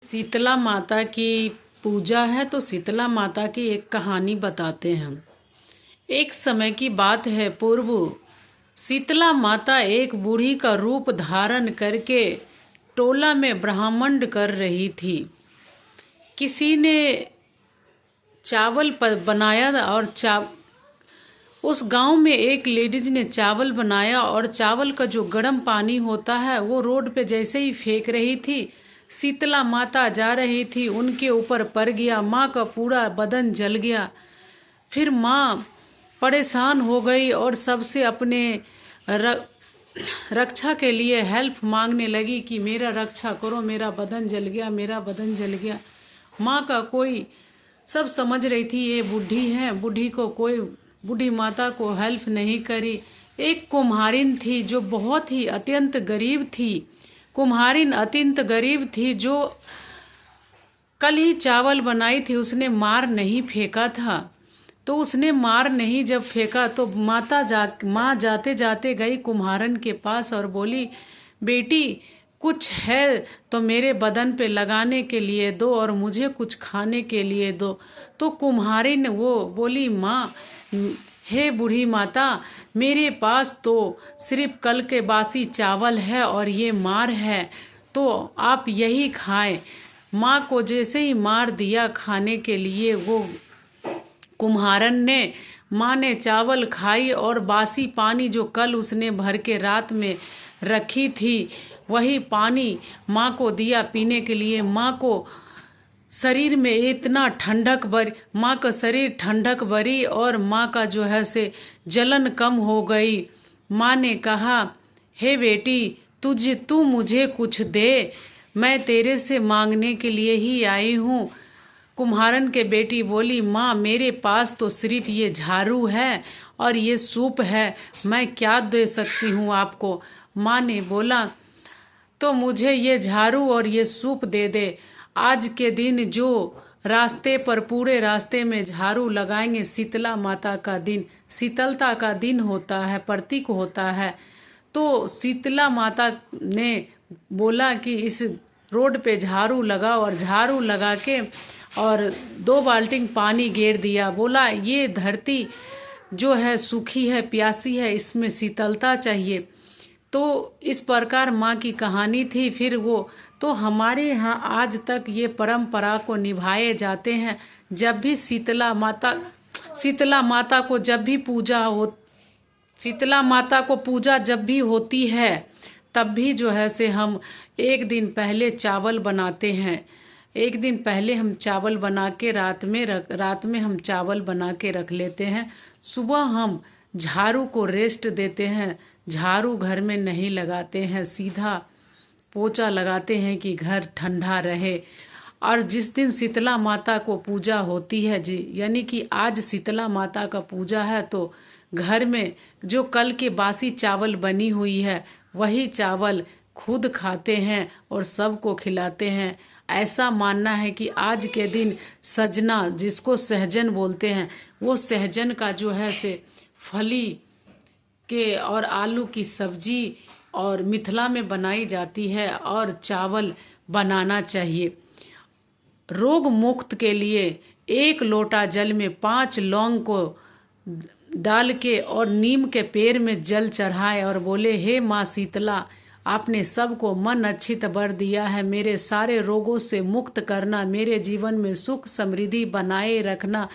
शीतला माता की पूजा है तो शीतला माता की एक कहानी बताते हैं हम। एक समय की बात है, पूर्व शीतला माता एक बूढ़ी का रूप धारण करके टोला में ब्रह्मांड कर रही थी। किसी ने चावल बनाया और उस गांव में एक लेडीज ने चावल बनाया और चावल का जो गर्म पानी होता है वो रोड पे जैसे ही फेंक रही थी, शीतला माता जा रही थी, उनके ऊपर पड़ गया। माँ का पूरा बदन जल गया। फिर माँ परेशान हो गई और सबसे अपने रक्षा के लिए हेल्प मांगने लगी कि मेरा रक्षा करो, मेरा बदन जल गया, मेरा बदन जल गया। माँ का कोई सब समझ रही थी ये बूढ़ी है, बूढ़ी माता को हेल्प नहीं करी। एक कुम्हारिन थी जो बहुत ही अत्यंत गरीब थी। कुम्हारिन अत्यंत गरीब थी जो कल ही चावल बनाई थी, उसने मार नहीं फेंका था। तो उसने मार नहीं जब फेंका तो माँ जाते जाते गई कुम्हारन के पास और बोली, बेटी कुछ है तो मेरे बदन पे लगाने के लिए दो और मुझे कुछ खाने के लिए दो। तो कुम्हारिन वो बोली, माँ हे बूढ़ी माता, मेरे पास तो सिर्फ कल के बासी चावल है और ये मार है, तो आप यही खाएं। माँ को जैसे ही मार दिया खाने के लिए, वो कुम्हारन ने माँ ने चावल खाई और बासी पानी जो कल उसने भर के रात में रखी थी वही पानी माँ को दिया पीने के लिए। माँ को शरीर में इतना ठंडक भरी, माँ का शरीर ठंडक भरी और माँ का जो है से जलन कम हो गई। माँ ने कहा, हे बेटी तू मुझे कुछ दे, मैं तेरे से मांगने के लिए ही आई हूँ। कुम्हारन के बेटी बोली, माँ मेरे पास तो सिर्फ ये झाड़ू है और ये सूप है, मैं क्या दे सकती हूँ आपको। माँ ने बोला, तो मुझे ये झाड़ू और ये सूप दे दे। आज के दिन जो रास्ते पर पूरे रास्ते में झाड़ू लगाएंगे, शीतला माता का दिन, शीतलता का दिन होता है, प्रतीक होता है। तो शीतला माता ने बोला कि इस रोड पे झाड़ू लगाओ और झाड़ू लगा के और 2 बाल्टी पानी गेर दिया। बोला, ये धरती जो है सूखी है, प्यासी है, इसमें शीतलता चाहिए। तो इस प्रकार माँ की कहानी थी। फिर वो तो हमारे यहाँ आज तक ये परंपरा को निभाए जाते हैं। जब भी शीतला माता को जब भी शीतला माता को पूजा जब भी होती है, तब भी जो है से हम एक दिन पहले चावल बनाते हैं। एक दिन पहले हम चावल बना के रात में हम चावल बना के रख लेते हैं। सुबह हम झाड़ू को रेस्ट देते हैं। झाड़ू घर में नहीं लगाते हैं, सीधा पोछा लगाते हैं कि घर ठंडा रहे। और जिस दिन शीतला माता को पूजा होती है जी, यानी कि आज शीतला माता का पूजा है, तो घर में जो कल के बासी चावल बनी हुई है वही चावल खुद खाते हैं और सबको खिलाते हैं। ऐसा मानना है कि आज के दिन सजना, जिसको सहजन बोलते हैं, वो सहजन का जो है से फली के और आलू की सब्जी और मिथिला में बनाई जाती है और चावल बनाना चाहिए। रोग मुक्त के लिए 1 लोटा जल में 5 लौंग को डाल के और नीम के पेड़ में जल चढ़ाए और बोले, हे माँ शीतला, आपने सबको मन अच्छित वर दिया है, मेरे सारे रोगों से मुक्त करना, मेरे जीवन में सुख समृद्धि बनाए रखना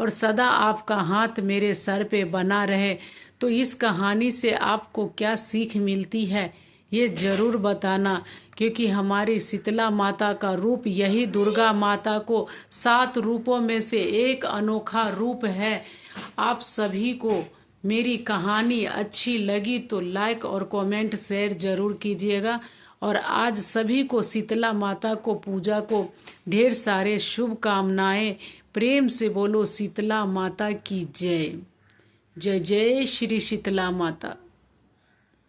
और सदा आपका हाथ मेरे सर पे बना रहे। तो इस कहानी से आपको क्या सीख मिलती है ये जरूर बताना, क्योंकि हमारी शीतला माता का रूप यही दुर्गा माता को 7 रूपों में से एक अनोखा रूप है। आप सभी को मेरी कहानी अच्छी लगी तो लाइक और कमेंट शेयर जरूर कीजिएगा। और आज सभी को शीतला माता को पूजा को ढेर सारे शुभकामनाएं। प्रेम से बोलो शीतला माता की जय। जय जय श्री शीतला माता।